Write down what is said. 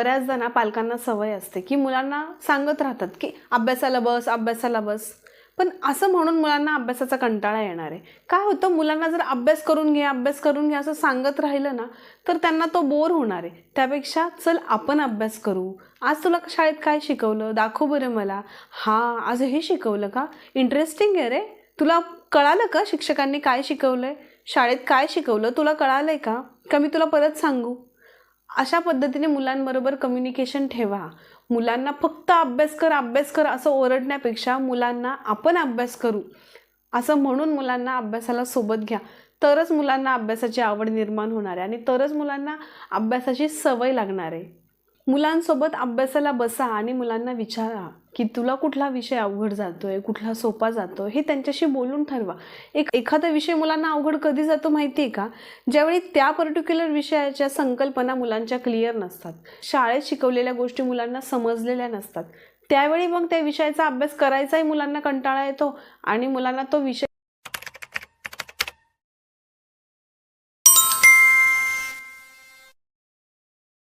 बऱ्याचदा ना पालकांना सवय असते की मुलांना सांगत राहतात की अभ्यासाला बस, अभ्यासाला बस. पण असं म्हणून मुलांना अभ्यासाचा कंटाळा येणार आहे. काय होतं, मुलांना जर अभ्यास करून घे, अभ्यास करून घे असं सांगत राहिलं ना, तर त्यांना तो बोर होणार आहे. त्यापेक्षा चल आपण अभ्यास करू. आज तुला शाळेत काय शिकवलं दाखव बरं मला. हां, आज हे शिकवलं का? इंटरेस्टिंग आहे रे. तुला कळालं का शिक्षकांनी काय शिकवलंय? शाळेत काय शिकवलं तुला कळालंय का? का मी तुला परत सांगू? अशा पद्धतीने मुलांबरोबर कम्युनिकेशन ठेवा. मुलांना फक्त अभ्यास कर असं ओरडण्यापेक्षा मुलांना आपण अभ्यास करू असं म्हणून मुलांना अभ्यासाला सोबत घ्या. तरच मुलांना अभ्यासाची आवड निर्माण होणार आहे आणि तरच मुलांना अभ्यासाची सवय लागणार आहे. मुलांसोबत अभ्यासाला बसा आणि मुलांना विचारा की तुला कुठला विषय अवघड जातोय, कुठला सोपा जातोय, हे त्यांच्याशी बोलून ठरवा. एखादा विषय मुलांना अवघड कधी जातो माहिती आहे का? ज्यावेळी त्या पर्टिक्युलर विषयाच्या संकल्पना मुलांच्या क्लिअर नसतात, शाळेत शिकवलेल्या गोष्टी मुलांना समजलेल्या नसतात. त्यावेळी मग त्या विषयाचा अभ्यास करायचाही मुलांना कंटाळा येतो आणि मुलांना तो विषय